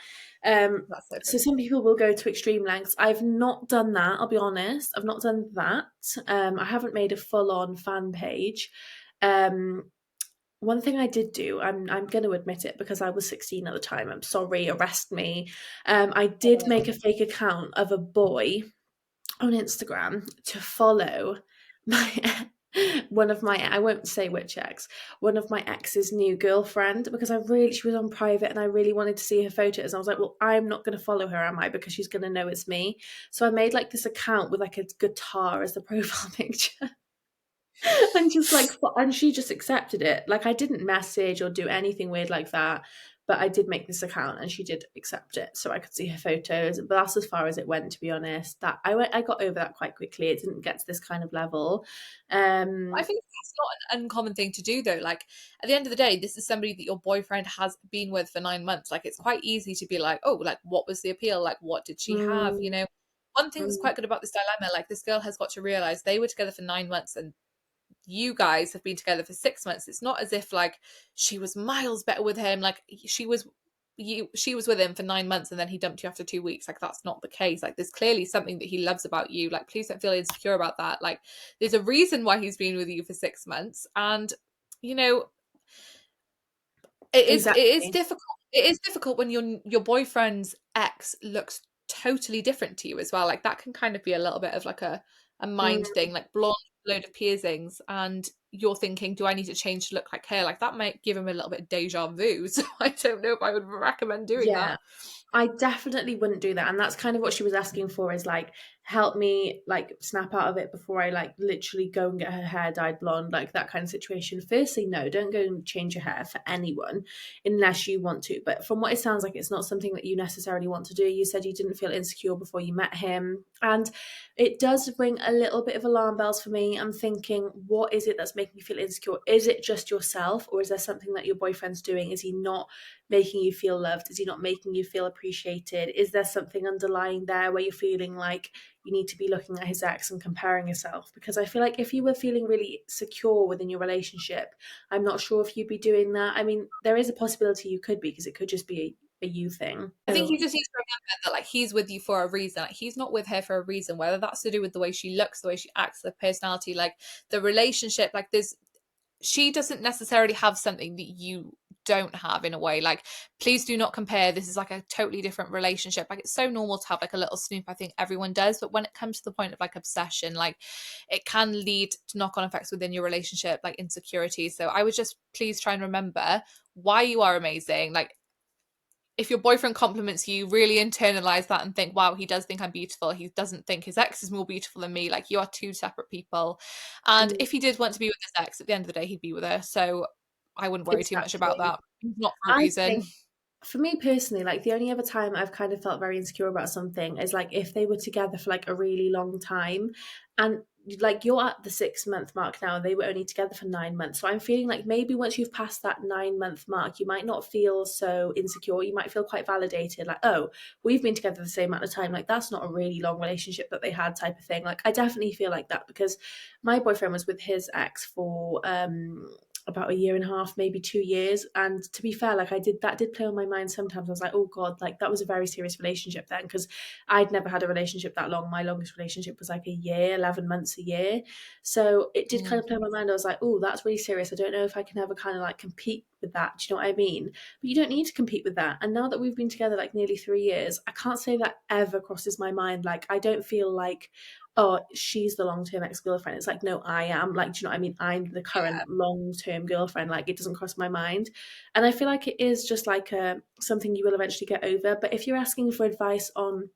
Speaker 2: That's so
Speaker 1: So
Speaker 2: funny.
Speaker 1: some people will go to extreme lengths. I've not done that, I'll be honest. I've not done that. I haven't made a full-on fan page. Um, One thing I did do, I'm going to admit it because I was 16 at the time. I'm sorry, arrest me. I did make a fake account of a boy on Instagram to follow my I won't say which ex, one of my ex's new girlfriend, because she was on private and I really wanted to see her photos. And I was like, well, I'm not going to follow her, am I? Because she's going to know it's me. So I made like this account with like a guitar as the profile picture. And just like, and she just accepted it. Like I didn't message or do anything weird like that. but I did make this account and she did accept it, so I could see her photos. But that's as far as it went, to be honest. That I got over that quite quickly. It didn't get to this kind of level.
Speaker 2: I think that's not an uncommon thing to do though. Like at the end of the day, this is somebody that your boyfriend has been with for 9 months. Like it's quite easy to be like, oh, like what was the appeal? Like what did she have? You
Speaker 1: mm,
Speaker 2: know, one thing that's
Speaker 1: mm,
Speaker 2: quite good about this dilemma, like this girl has got to realize they were together for 9 months and you guys have been together for 6 months. It's not as if like she was miles better with him. Like she was with him for 9 months and then he dumped you after 2 weeks. Like that's not the case. Like there's clearly something that he loves about you. Like please don't feel insecure about that. Like there's a reason why he's been with you for 6 months. And you know, it is
Speaker 1: exactly.
Speaker 2: difficult. It is difficult when your boyfriend's ex looks totally different to you as well. Like that can kind of be a little bit of like a mind
Speaker 1: Mm,
Speaker 2: thing, like blonde, load of piercings, and you're thinking, do I need to change to look like her? Like that might give him a little bit of deja vu. So I don't know if I would recommend doing that.
Speaker 1: yeah. I definitely wouldn't do that. And that's kind of what she was asking for, is like, help me like snap out of it before I like literally go and get her hair dyed blonde, like that kind of situation. Firstly, no, don't go and change your hair for anyone unless you want to. But from what it sounds like, it's not something that you necessarily want to do. You said you didn't feel insecure before you met him. And it does ring a little bit of alarm bells for me. I'm thinking, what is it that's making you feel insecure? Is it just yourself, or is there something that your boyfriend's doing? Is he not making you feel loved? Is he not making you feel appreciated? Is there something underlying there where you're feeling like you need to be looking at his ex and comparing yourself? Because I feel like if you were feeling really secure within your relationship, I'm not sure if you'd be doing that. I mean, there is a possibility you could be, because it could just be a you thing.
Speaker 2: I think
Speaker 1: So
Speaker 2: you just need to remember that like he's with you for a reason. Like he's not with her for a reason, whether that's to do with the way she looks, the way she acts, the personality, like the relationship. Like there's she doesn't necessarily have something that you don't have in a way. Like please do not compare. This is like a totally different relationship. Like it's so normal to have like a little snoop. I think everyone does, but when it comes to the point of like obsession, like it can lead to knock-on effects within your relationship, like insecurity. So I would just please try and remember why you are amazing. Like if your boyfriend compliments you, really internalize that and think, wow, he does think I'm beautiful. He doesn't think his ex is more beautiful than me. Like you are two separate people. And
Speaker 1: mm,
Speaker 2: if he did want to be with his ex, at the end of the day, he'd be with her. So I wouldn't worry too much about
Speaker 1: exactly.
Speaker 2: that. Not for a
Speaker 1: I
Speaker 2: reason.
Speaker 1: think, for me personally, like the only other time I've kind of felt very insecure about something is like if they were together for like a really long time, and like you're at the 6 month mark now, and they were only together for 9 months. So I'm feeling like maybe once you've passed that 9 month mark, you might not feel so insecure. You might feel quite validated, like, oh, we've been together the same amount of time. Like that's not a really long relationship that they had, type of thing. Like I definitely feel like that, because my boyfriend was with his ex for about a year and a half, maybe 2 years. And to be fair, like that did play on my mind sometimes. I was like, oh God, like that was a very serious relationship then, because I'd never had a relationship that long. My longest relationship was like a year, 11 months, a year. So it did kind
Speaker 2: Mm,
Speaker 1: of play on my mind. I was like, oh, that's really serious. I don't know if I can ever kind of like compete with that. Do you know what I mean? But you don't need to compete with that. And now that we've been together like nearly 3 years, I can't say that ever crosses my mind. Like I don't feel like, oh, she's the long-term ex-girlfriend. It's like, no, I am. Like, do you know what I mean? I'm the current long-term girlfriend. Like, it doesn't cross my mind. And I feel like it is just like something you will eventually get over. But if you're asking for advice on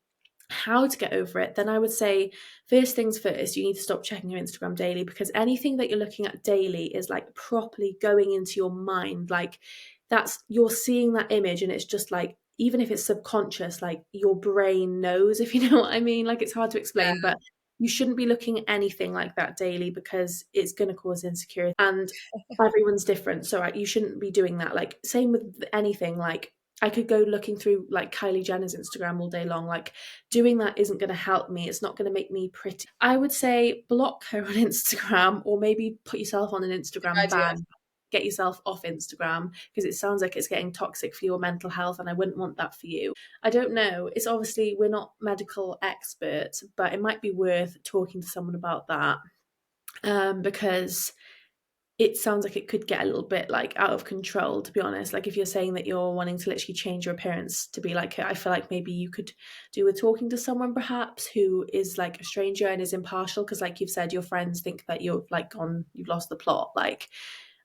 Speaker 1: how to get over it, then I would say, first things first, you need to stop checking your Instagram daily, because anything that you're looking at daily is like properly going into your mind. Like that's, you're seeing that image and it's just like, even if it's subconscious, like your brain knows, if you know what I mean. Like it's hard to explain, but you shouldn't be looking at anything like that daily, because it's going to cause insecurity, and everyone's different. So you shouldn't be doing that. Like same with anything. Like I could go looking through like Kylie Jenner's Instagram all day long. Like doing that isn't going to help me. It's not going to make me pretty. I would say block her on Instagram, or maybe put yourself on an Instagram
Speaker 2: good idea.
Speaker 1: ban. Get yourself off Instagram, because it sounds like it's getting toxic for your mental health, and I wouldn't want that for you. I don't know. It's obviously, we're not medical experts, but it might be worth talking to someone about that, because it sounds like it could get a little bit like out of control, to be honest. Like if you're saying that you're wanting to literally change your appearance to be like her, I feel like maybe you could do with talking to someone perhaps who is like a stranger and is impartial, because like you've said, your friends think that you've like gone, you've lost the plot. Like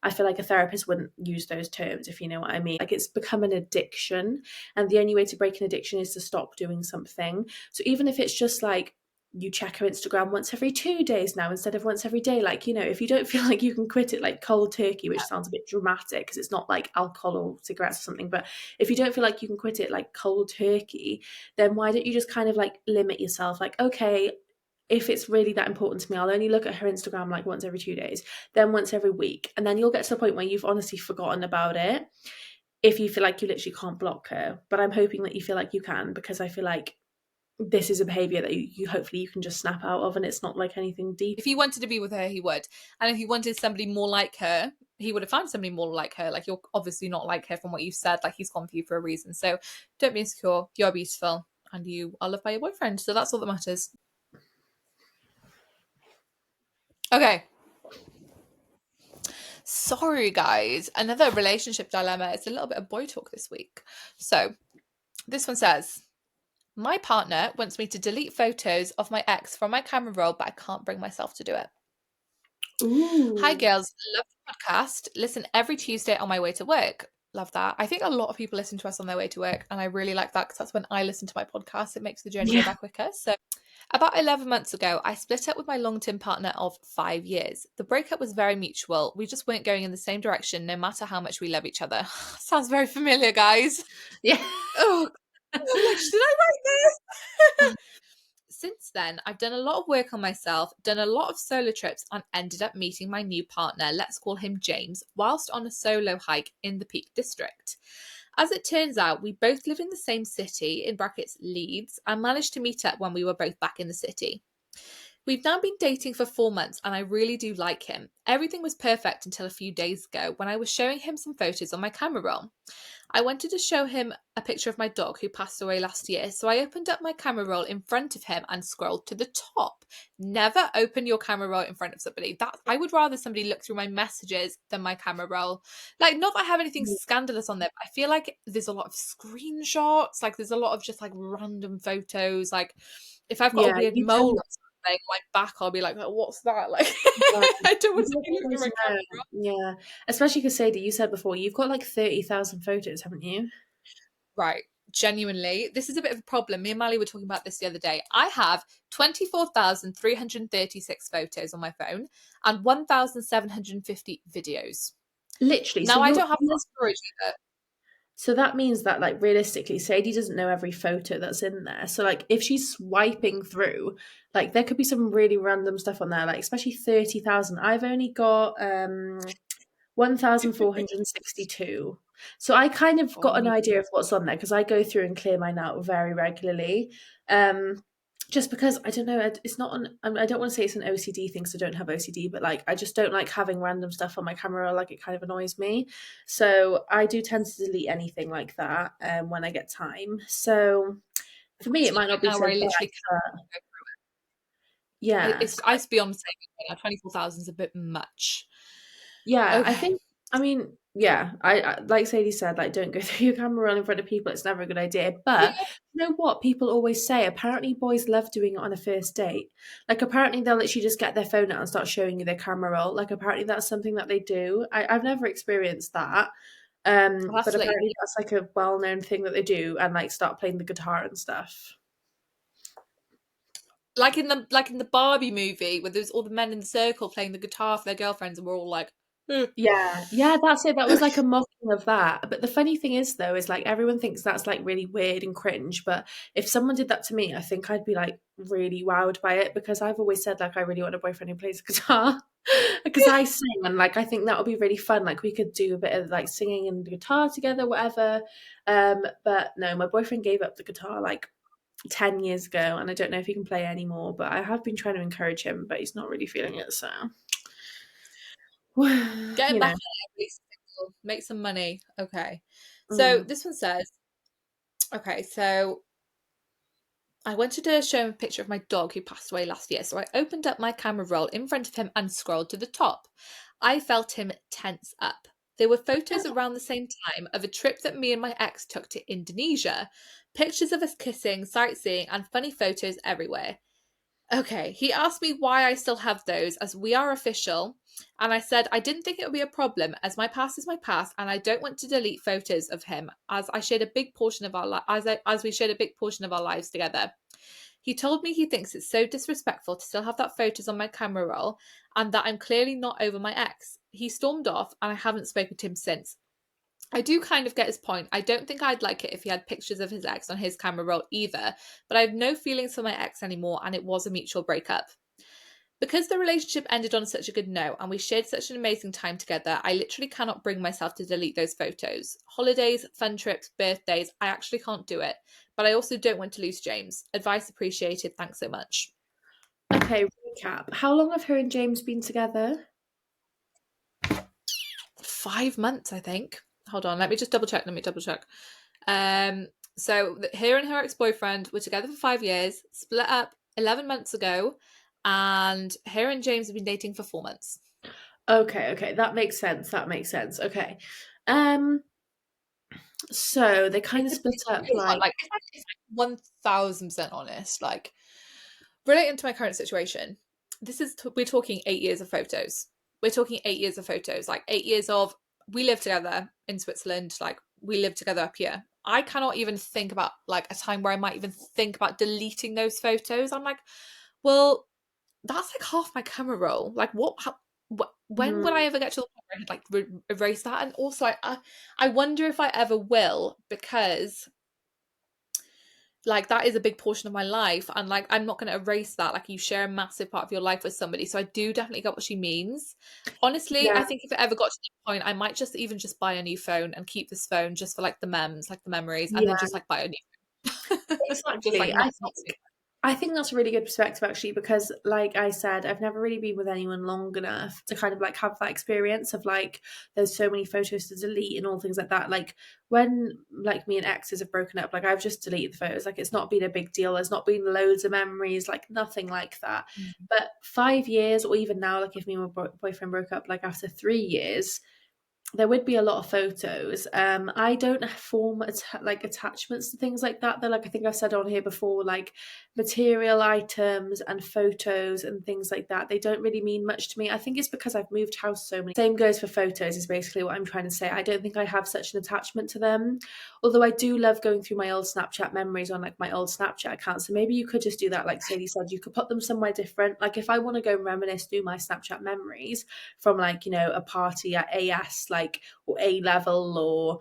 Speaker 1: I feel like a therapist wouldn't use those terms, if you know what I mean. Like it's become an addiction, and the only way to break an addiction is to stop doing something. So even if it's just like you check her Instagram once every 2 days now instead of once every day. Like, you know, if you don't feel like you can quit it like cold turkey, which sounds a bit dramatic because it's not like alcohol or cigarettes or something, but if you don't feel like you can quit it like cold turkey, then why don't you just kind of like limit yourself? Like, okay, if it's really that important to me, I'll only look at her Instagram like once every 2 days, then once every week. And then you'll get to the point where you've honestly forgotten about it if you feel like you literally can't block her. But I'm hoping that you feel like you can, because I feel like this is a behavior that you hopefully you can just snap out of, and it's not like anything deep.
Speaker 2: If he wanted to be with her, he would. And if he wanted somebody more like her, he would have found somebody more like her. Like, you're obviously not like her from what you said. Like, he's gone for you for a reason. So don't be insecure. You're beautiful and you are loved by your boyfriend. So that's all that matters. Okay. Sorry, guys. Another relationship dilemma. It's a little bit of boy talk this week. So this one says, my partner wants me to delete photos of my ex from my camera roll, but I can't bring myself to do it.
Speaker 1: Ooh.
Speaker 2: Hi, girls. Love the podcast. Listen every Tuesday on my way to work. Love that. I think a lot of people listen to us on their way to work, and I really like that because that's when I listen to my podcast. It makes the journey go back quicker. So, about 11 months ago, I split up with my long-term partner of 5 years. The breakup was very mutual. We just weren't going in the same direction, no matter how much we love each other. Sounds very familiar, guys.
Speaker 1: Yeah.
Speaker 2: Oh, I'm like, should I write this? Since then, I've done a lot of work on myself, done a lot of solo trips, and ended up meeting my new partner, let's call him James, whilst on a solo hike in the Peak District. As it turns out, we both live in the same city, in brackets Leeds, and managed to meet up when we were both back in the city. We've now been dating for 4 months and I really do like him. Everything was perfect until a few days ago when I was showing him some photos on my camera roll. I wanted to show him a picture of my dog who passed away last year, so I opened up my camera roll in front of him and scrolled to the top. Never open your camera roll in front of somebody. I would rather somebody look through my messages than my camera roll. Like, not that I have anything scandalous on there, but I feel like there's a lot of screenshots, like there's a lot of just like random photos. Like, if I've got a
Speaker 1: Yeah,
Speaker 2: weird
Speaker 1: you
Speaker 2: mole
Speaker 1: tend
Speaker 2: or something on my back, I'll be like, oh, what's that? Like,
Speaker 1: yeah,
Speaker 2: I don't want
Speaker 1: you
Speaker 2: to
Speaker 1: don't
Speaker 2: be looking through
Speaker 1: always
Speaker 2: my
Speaker 1: know.
Speaker 2: camera.
Speaker 1: Yeah, especially because Sadie, you said before you've got like 30,000 photos, haven't you?
Speaker 2: Right. Genuinely, this is a bit of a problem. Me and Mally were talking about this the other day. I have 24,336 photos on my phone and 1,750 videos.
Speaker 1: Literally.
Speaker 2: Now, I don't have that storage either.
Speaker 1: So that means that, like, realistically, Sadie doesn't know every photo that's in there. So, like, if she's swiping through, like, there could be some really random stuff on there, like, especially 30,000. I've only got 1,462. So I kind of got an
Speaker 2: Oh,
Speaker 1: idea of what's on there because I go through and clear mine out very regularly. Um, just because I don't know, it's not an, I don't want to say it's an OCD thing because I don't have OCD, but like I just don't like having random stuff on my camera. Like, it kind of annoys me. So I do tend to delete anything like that when I get time. So for me, it might not be
Speaker 2: now
Speaker 1: so
Speaker 2: where I
Speaker 1: bad,
Speaker 2: literally
Speaker 1: but
Speaker 2: can't.
Speaker 1: yeah. So
Speaker 2: I used to be on the same now. 24,000 is a bit much.
Speaker 1: yeah, I
Speaker 2: Okay.
Speaker 1: think, I mean, yeah, I like Sadie said, like, don't go through your camera roll in front of people. It's never a good idea. But
Speaker 2: Yeah.
Speaker 1: you know what? People always say, apparently boys love doing it on a first date. Like, apparently they'll literally just get their phone out and start showing you their camera roll. Like, apparently that's something that they do. I've never experienced that.
Speaker 2: Well,
Speaker 1: But
Speaker 2: that's like,
Speaker 1: apparently that's like a well-known thing that they do, and like start playing the guitar and stuff.
Speaker 2: like in the Barbie movie where there's all the men in the circle playing the guitar for their girlfriends and we're all like, "Eh."
Speaker 1: Yeah, yeah, that's it. That was like a mocking of that. But the funny thing is, though, is like everyone thinks that's like really weird and cringe. But if someone did that to me, I think I'd be like really wowed by it because I've always said like I really want a boyfriend who plays guitar because I sing and like I think that would be really fun. Like we could do a bit of like singing and guitar together, whatever. But no, my boyfriend gave up the guitar like 10 years ago, and I don't know if he can play anymore. But I have been trying to encourage him, but he's not really feeling it. So,
Speaker 2: Getting
Speaker 1: you
Speaker 2: back
Speaker 1: know.
Speaker 2: on it, at least single, make some money. Okay. So
Speaker 1: Mm.
Speaker 2: this one says, okay, so I wanted to show him a picture of my dog who passed away last year. So I opened up my camera roll in front of him and scrolled to the top. I felt him tense up. There were photos around the same time of a trip that me and my ex took to Indonesia. Pictures of us kissing, sightseeing, and funny photos everywhere. Okay, he asked me why I still have those as we are official, and I said I didn't think it would be a problem as my past is my past, and I don't want to delete photos of him as I shared a big portion of our as we shared a big portion of our lives together. He told me he thinks it's so disrespectful to still have that photos on my camera roll and that I'm clearly not over my ex. He stormed off and I haven't spoken to him since. I do kind of get his point. I don't think I'd like it if he had pictures of his ex on his camera roll either, but I have no feelings for my ex anymore and it was a mutual breakup. Because the relationship ended on such a good note and we shared such an amazing time together, I literally cannot bring myself to delete those photos. Holidays, fun trips, birthdays, I actually can't do it. But I also don't want to lose James. Advice appreciated. Thanks so much.
Speaker 1: Okay, recap. How long have her and James been together?
Speaker 2: 5 months, I think. Hold on, let me double check. So her and her ex-boyfriend were together for 5 years, split up 11 months ago, and her and James have been dating for 4 months.
Speaker 1: Okay, that makes sense. Okay. So they kind of split up like
Speaker 2: If I'm 1000% honest, like relating to my current situation, we're talking 8 years of photos. We're talking 8 years of photos, like 8 years of we live together in Switzerland, like we live together up here. I cannot even think about like a time where I might even think about deleting those photos. I'm like, well, that's like half my camera roll. Like, when would I ever get to the point where I could like erase that? And also, I wonder if I ever will, because like that is a big portion of my life, and like I'm not going to erase that. Like, you share a massive part of your life with somebody, so I do definitely get what she means. Honestly,
Speaker 1: yeah,
Speaker 2: I think if it ever got to that point, I might just even just buy a new phone and keep this phone just for like the like the memories, and then
Speaker 1: yeah,
Speaker 2: just like buy a new phone. I'm just like
Speaker 1: exactly.
Speaker 2: not
Speaker 1: I think that's a really good perspective actually, because like I said, I've never really been with anyone long enough to kind of like have that experience of like there's so many photos to delete and all things like that. Like when like me and exes have broken up, like I've just deleted the photos. Like it's not been a big deal. There's not been loads of memories, like nothing like that. But 5 years, or even now, like if me and my boyfriend broke up, like after 3 years, there would be a lot of photos. I don't form like attachments to things like that. They're like, I think I've said on here before, like material items and photos and things like that. They don't really mean much to me. I think it's because I've moved house so many. Same goes for photos, is basically what I'm trying to say. I don't think I have such an attachment to them. Although I do love going through my old Snapchat memories on like my old Snapchat account. So maybe you could just do that, like Sadie said. You could put them somewhere different. Like if I want to go reminisce through my Snapchat memories from like, you know, a party at AS, like, or A level, or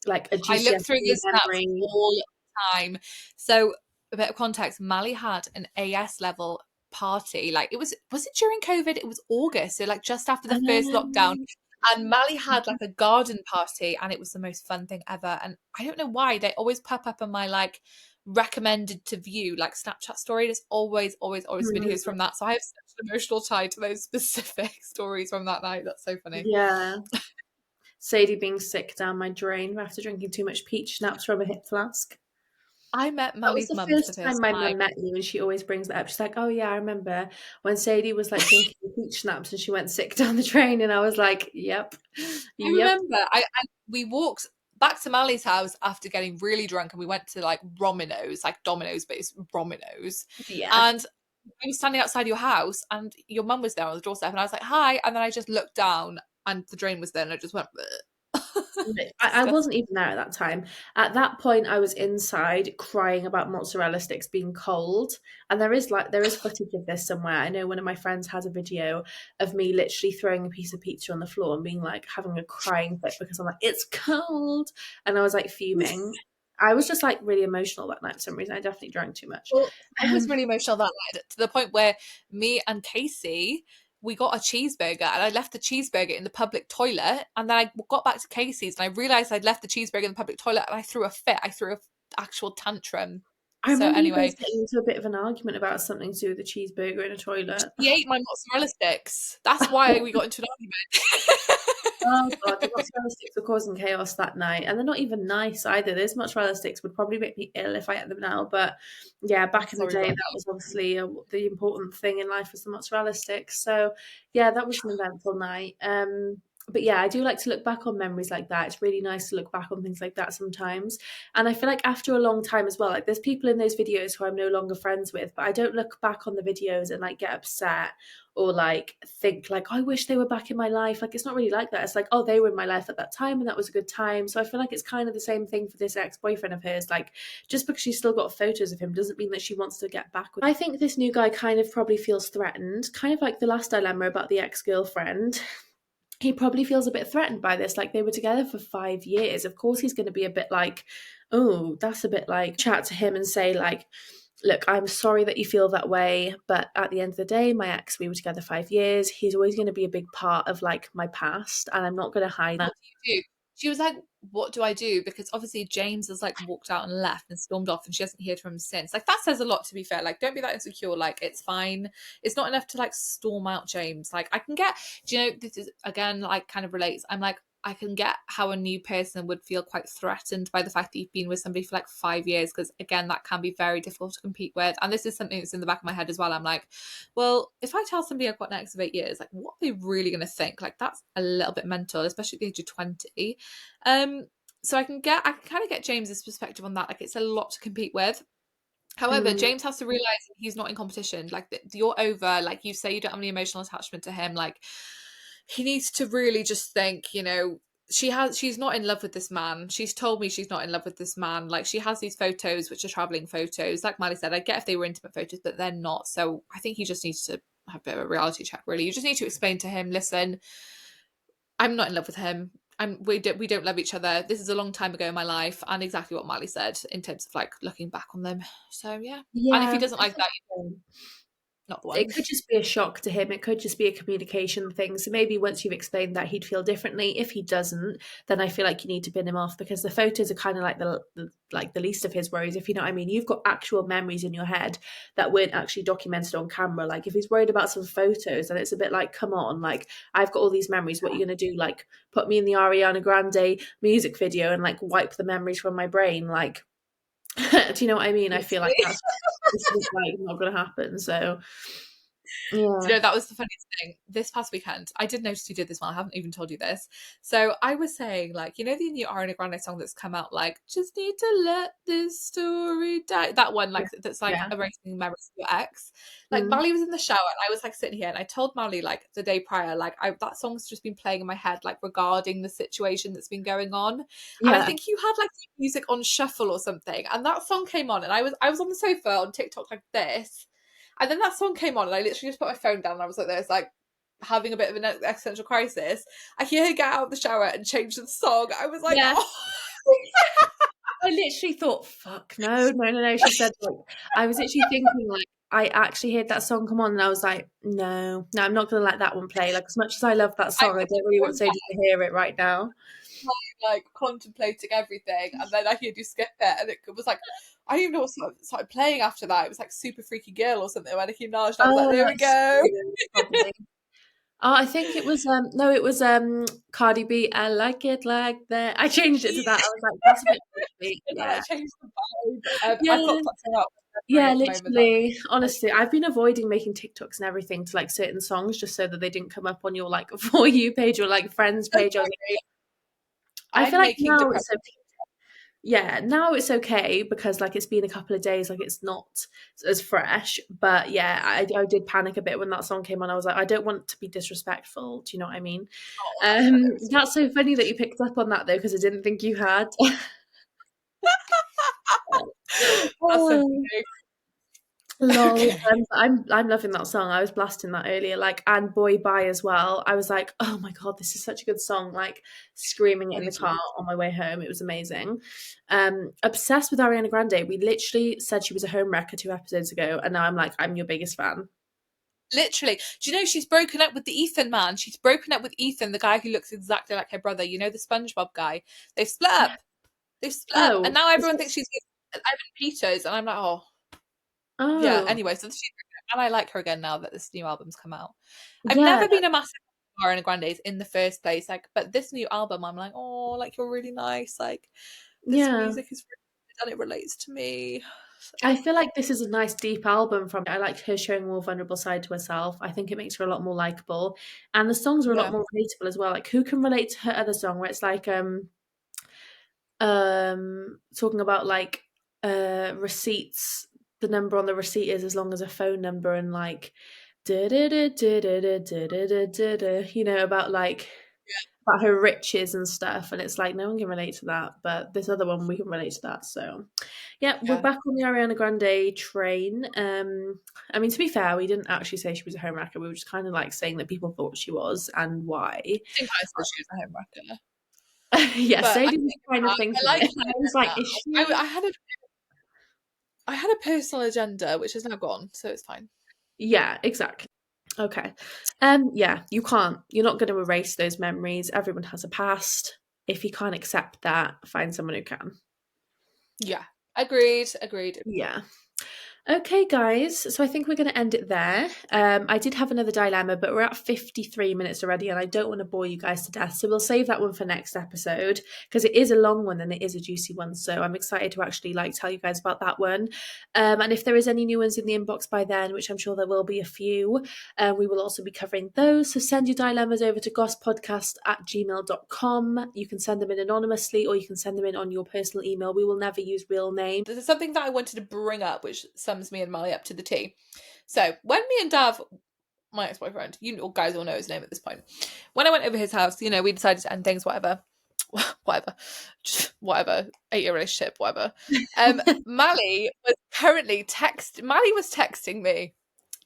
Speaker 1: like a
Speaker 2: I look through
Speaker 1: GCSE
Speaker 2: the snaps
Speaker 1: memory.
Speaker 2: all the time. So a bit of context, Mally had an AS level party. Like was it during COVID? It was August, so like just after the first lockdown.
Speaker 1: Um,
Speaker 2: And Mally had like a garden party and it was the most fun thing ever. And I don't know why they always pop up on my like recommended to view like Snapchat story. There's always videos from that. So I have such an emotional tie to those specific stories from that night. That's so funny.
Speaker 1: yeah. Sadie being sick down my drain after drinking too much peach schnapps from a hip flask.
Speaker 2: I met
Speaker 1: That was
Speaker 2: Mally's
Speaker 1: the
Speaker 2: mum for the
Speaker 1: first time
Speaker 2: first
Speaker 1: my
Speaker 2: time.
Speaker 1: mum met you, and she always brings that up. She's like, "Oh yeah, I remember when Sadie was like drinking peach schnapps and she went sick down the drain." And I was like, "Yep,
Speaker 2: I
Speaker 1: yep,
Speaker 2: remember we walked back to Mally's house after getting really drunk and we went to like Romino's, like Domino's, but it's Romino's.
Speaker 1: yeah."
Speaker 2: And I was standing outside your house and your mum was there on the doorstep and I was like, hi. And then I just looked down and the drain was there and I just went,
Speaker 1: I
Speaker 2: disgusting.
Speaker 1: wasn't even there at that time. At that point, I was inside crying about mozzarella sticks being cold. And there is footage of this somewhere. I know one of my friends has a video of me literally throwing a piece of pizza on the floor and being like having a crying fit because I'm like, it's cold. And I was like fuming. I was just like really emotional that night for some reason. I definitely drank too much.
Speaker 2: Well, I was
Speaker 1: Um,
Speaker 2: really emotional that night to the point where me and Casey, we got a cheeseburger and I left the cheeseburger in the public toilet. And then I got back to Casey's and I realized I'd left the cheeseburger in the public toilet and I threw a fit. I threw an actual tantrum.
Speaker 1: I
Speaker 2: So
Speaker 1: remember you guys
Speaker 2: anyway,
Speaker 1: getting into a bit of an argument about something to do with the cheeseburger in a toilet.
Speaker 2: he ate my mozzarella sticks. That's why we got into an argument.
Speaker 1: Oh god, the mozzarella sticks were causing chaos that night, and they're not even nice either. Those mozzarella sticks would probably make me ill if I ate them now, but yeah,
Speaker 2: I'm
Speaker 1: back in the
Speaker 2: sorry
Speaker 1: day,
Speaker 2: about
Speaker 1: that was obviously the important thing in life was the mozzarella sticks. So yeah, that was an eventful night. But yeah, I do like to look back on memories like that. It's really nice to look back on things like that sometimes. And I feel like after a long time as well, like there's people in those videos who I'm no longer friends with, but I don't look back on the videos and like get upset or like think like, oh, I wish they were back in my life. Like it's not really like that. It's like, oh, they were in my life at that time and that was a good time. So I feel like it's kind of the same thing for this ex-boyfriend of hers. Like just because she's still got photos of him doesn't mean that she wants to get back with him. I think this new guy kind of probably feels threatened, kind of like the last dilemma about the ex-girlfriend. He probably feels a bit threatened by this. Like they were together for 5 years. Of course, he's going to be a bit like, oh, that's a bit like chat to him and say, like, look, I'm sorry that you feel that way. But at the end of the day, my ex, we were together 5 years. He's always going to be a big part of like my past. And I'm not going to hide that.
Speaker 2: What do you do? She was like, what do I do? Because obviously James has like walked out and left and stormed off and she hasn't heard from him since. Like that says a lot, to be fair. Like don't be that insecure. Like it's fine. It's not enough to like storm out James. Like I can get, do you know, this is again like kind of relates. I'm like, I can get how a new person would feel quite threatened by the fact that you've been with somebody for like 5 years, because again that can be very difficult to compete with. And this is something that's in the back of my head as well. I'm like, well, if I tell somebody I've got an ex of 8 years, like what are they really going to think? Like that's a little bit mental, especially at the age of 20. So I can kind of get James's perspective on that. Like it's a lot to compete with. However,
Speaker 1: Mm,
Speaker 2: James has to realize he's not in competition. Like you're over. Like you say, you don't have any emotional attachment to him. Like he needs to really just think, you know, she's not in love with this man. She's told me she's not in love with this man. Like she has these photos which are traveling photos. Like Miley said, I get if they were intimate photos, but they're not. So I think he just needs to have a bit of a reality check, really. You just need to explain to him, listen, I'm not in love with him. We don't love each other. This is a long time ago in my life, and exactly what Miley said in terms of like looking back on them. So yeah. And if he
Speaker 1: yeah,
Speaker 2: doesn't
Speaker 1: I
Speaker 2: like
Speaker 1: think
Speaker 2: that,
Speaker 1: so.
Speaker 2: not the
Speaker 1: It
Speaker 2: one.
Speaker 1: could just be a shock to him. It could just be a communication thing. So maybe once you've explained that, he'd feel differently. If he doesn't, then I feel like you need to bin him off because the photos are kind of like the least of his worries. If you know what I mean, you've got actual memories in your head that weren't actually documented on camera. Like if he's worried about some photos, then it's a bit like, come on, like I've got all these memories. What are you gonna do? Like put me in the Ariana Grande music video and like wipe the memories from my brain? Like, do you know what I mean? I feel like
Speaker 2: Literally.
Speaker 1: that's this is like not gonna happen. So
Speaker 2: Do you
Speaker 1: yeah.
Speaker 2: know, that was the funniest thing. This past weekend, I did notice you did this one. I haven't even told you this. So I was saying, like, you know, the new Ariana Grande song that's come out, like, just need to let this story die. That one,
Speaker 1: Yeah.
Speaker 2: like, that's like
Speaker 1: Yeah.
Speaker 2: erasing memories of your ex. Like,
Speaker 1: Mm.
Speaker 2: Mally was in the shower and I was like sitting here and I told Mally, like, the day prior, like, that song's just been playing in my head, like, regarding the situation that's been going on. And I
Speaker 1: Yeah.
Speaker 2: think you had like music on shuffle or something. And that song came on and I was on the sofa on TikTok like this. And then that song came on, and I literally just put my phone down, and I was like this, like having a bit of an existential crisis. I hear her get out of the shower and change the song. I was like,
Speaker 1: Yeah.
Speaker 2: oh,
Speaker 1: I literally thought, "Fuck, no, no, no, no." She said, like I was literally thinking, like, I actually heard that song come on, and I was like, "No, no, I'm not gonna let that one play." Like, as much as I love that
Speaker 2: I
Speaker 1: song, I
Speaker 2: put
Speaker 1: don't really
Speaker 2: my
Speaker 1: want
Speaker 2: phone
Speaker 1: Sadie to hear it right now.
Speaker 2: down, like contemplating everything, and then I heard you skip it, and it was like, I don't even know what started playing after that. It was like Super Freaky Girl or something by Nicki Minaj, and I was like,
Speaker 1: Oh,
Speaker 2: there we
Speaker 1: that's
Speaker 2: go.
Speaker 1: probably. Oh, I think it was, no, it was, Cardi B, "I like it like that." I changed it to that. I was like, "That's a bit too sweet."
Speaker 2: It
Speaker 1: Yeah.
Speaker 2: like changed the vibe. I've
Speaker 1: Yeah.
Speaker 2: got that song up
Speaker 1: Yeah,
Speaker 2: at the moment. That
Speaker 1: literally. Honestly, I've been avoiding making TikToks and everything to, like, certain songs just so that they didn't come up on your, like, For You page or, like, Friends page. I was like, I feel
Speaker 2: I'm
Speaker 1: like
Speaker 2: making
Speaker 1: now
Speaker 2: depression.
Speaker 1: it's okay. Yeah, now it's okay because, like, it's been a couple of days, like, it's not as fresh, but yeah, I did panic a bit when that song came on. I was like, "I don't want to be disrespectful." Do you know what I mean?
Speaker 2: Oh, that's hilarious.
Speaker 1: That's so funny that you picked up on that though, because I didn't think you had.
Speaker 2: That's so
Speaker 1: Oh.
Speaker 2: funny.
Speaker 1: Lol. I'm loving that song. I was blasting that earlier, like, and Boy Bye as well. I was like, oh my God, this is such a good song. Like screaming it
Speaker 2: I
Speaker 1: in the
Speaker 2: need to
Speaker 1: car on my way home. It was amazing. Obsessed with Ariana Grande. We literally said she was a home wrecker 2 episodes ago, and now I'm like, I'm your biggest fan.
Speaker 2: literally. Do you know she's broken up with the Ethan man? She's broken up with Ethan, the guy who looks exactly like her brother. You know, the SpongeBob guy. They've split up. They've split up, and
Speaker 1: Oh,
Speaker 2: now
Speaker 1: is
Speaker 2: everyone thinks
Speaker 1: this?
Speaker 2: she's with Evan Peters, and I'm like, oh yeah.
Speaker 1: Oh,
Speaker 2: Anyway, so she's and I like her again now that this new album's come out. I've
Speaker 1: yeah,
Speaker 2: never been a massive fan of Ariana Grande's in the first place, like, but this new album, I'm like, oh, like you're really nice. Like this
Speaker 1: yeah.
Speaker 2: music is really good and it relates to me.
Speaker 1: I feel like this is a nice deep album from I like her showing a more vulnerable side to herself. I think it makes her a lot more likable. And the songs are a lot
Speaker 2: Yeah.
Speaker 1: more relatable as well. Like who can relate to her other song where it's like talking about like receipts, the number on the receipt is as long as a phone number and like da da da da da da da da da da, you know, about like about her riches and stuff, and it's like no one can relate to that, but this other one we can relate to that. So yeah, we're
Speaker 2: Yeah.
Speaker 1: back on the Ariana Grande train. I mean, to be fair, we didn't actually say she was a homewrecker. We were just kind of like saying that people thought she was and why.
Speaker 2: I think I said she was a homewrecker.
Speaker 1: Yeah,
Speaker 2: But I
Speaker 1: Sadie was
Speaker 2: think
Speaker 1: kind of
Speaker 2: I
Speaker 1: thinking
Speaker 2: like
Speaker 1: it.
Speaker 2: her
Speaker 1: I was like,
Speaker 2: now.
Speaker 1: is she?
Speaker 2: I had a personal agenda which is now gone, so it's fine.
Speaker 1: Yeah, exactly. Okay. Yeah, you can't. You're not going to erase those memories. Everyone has a past. If you can't accept that, find someone who can.
Speaker 2: Yeah. Agreed. Agreed.
Speaker 1: Yeah. Okay, guys. So I think we're going to end it there. I did have another dilemma, but we're at 53 minutes already, and I don't want to bore you guys to death. So we'll save that one for next episode because it is a long one and it is a juicy one. So I'm excited to actually like tell you guys about that one. And if there is any new ones in the inbox by then, which I'm sure there will be a few, we will also be covering those. So send your dilemmas over to gosspodcast@gmail.com. You can send them in anonymously or you can send them in on your personal email. We will never use real names.
Speaker 2: There's something that I wanted to bring up which sums me and Molly up to the T. So when me and Dav, my ex-boyfriend, you guys all know his name at this point, when I went over his house, we decided to end things, whatever. Whatever. Just whatever. 8-year relationship, whatever. Mally was texting me.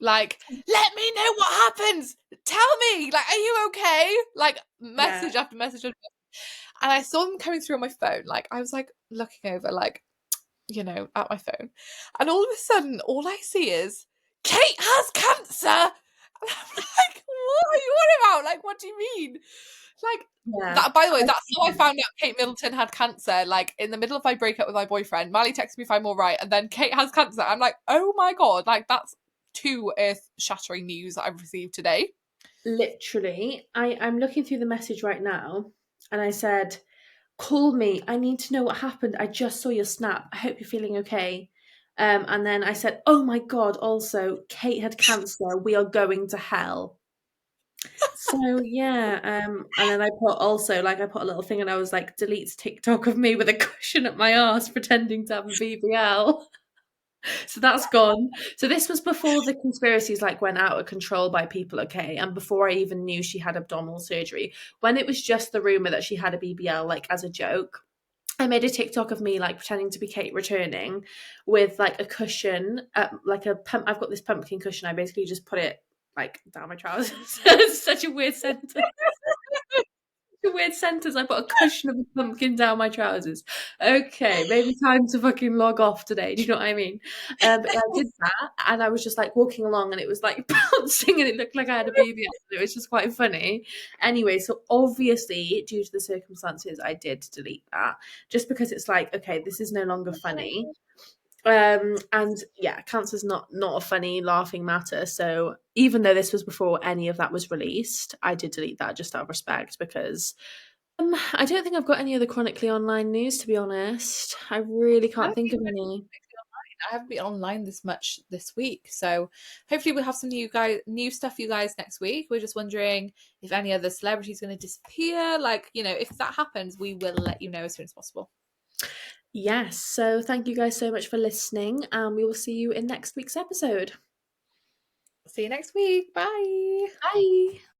Speaker 2: Like, let me know what happens. Tell me. Like, are you okay? Like, message after message. And I saw them coming through on my phone. Like, I was like looking over, like, at my phone. And all of a sudden, all I see is Kate has cancer. And I'm like, what are you on about? Like, what do you mean? Like,
Speaker 1: Yeah.
Speaker 2: that, by the way, that's how I found out Kate Middleton had cancer. Like, in the middle of my breakup with my boyfriend, Mally texted me if I'm all right, and then Kate has cancer. I'm like, oh my God, like, that's two earth-shattering news that I've received today.
Speaker 1: Literally, I'm looking through the message right now and I said, call me. I need to know what happened. I just saw your snap. I hope you're feeling okay. And then I said, oh my God, also, Kate had cancer. We are going to hell. So yeah, and then I put a little thing and I was like, deletes TikTok of me with a cushion at my ass pretending to have a BBL. So that's gone. So this was before the conspiracies like went out of control by people, okay, and before I even knew she had abdominal surgery. When it was just the rumor that she had a BBL, like as a joke, I made a TikTok of me like pretending to be Kate returning with like a cushion, like a pump. I've got this pumpkin cushion. I basically just put it like down my trousers. It's such a weird sentence. A weird sentence. I put a cushion of a pumpkin down my trousers. Okay, maybe time to fucking log off today. Do you know what I mean? But yeah, I did that, and I was just like walking along, and it was like bouncing, and it looked like I had a baby. It was just quite funny. Anyway, so obviously, due to the circumstances, I did delete that just because it's like, okay, this is no longer funny. And yeah, cancer's not a funny laughing matter. So even though this was before any of that was released, I did delete that just out of respect because I don't think I've got any other chronically online news, to be honest. I really
Speaker 2: I
Speaker 1: can't
Speaker 2: don't
Speaker 1: think
Speaker 2: think
Speaker 1: of any.
Speaker 2: I haven't been online this much this week, so hopefully we'll have some new stuff for you guys next week. We're just wondering if any other celebrities going to disappear. Like, if that happens, we will let you know as soon as possible.
Speaker 1: Yes, so thank you guys so much for listening, and we will see you in next week's episode.
Speaker 2: See you next week. Bye.
Speaker 1: Bye.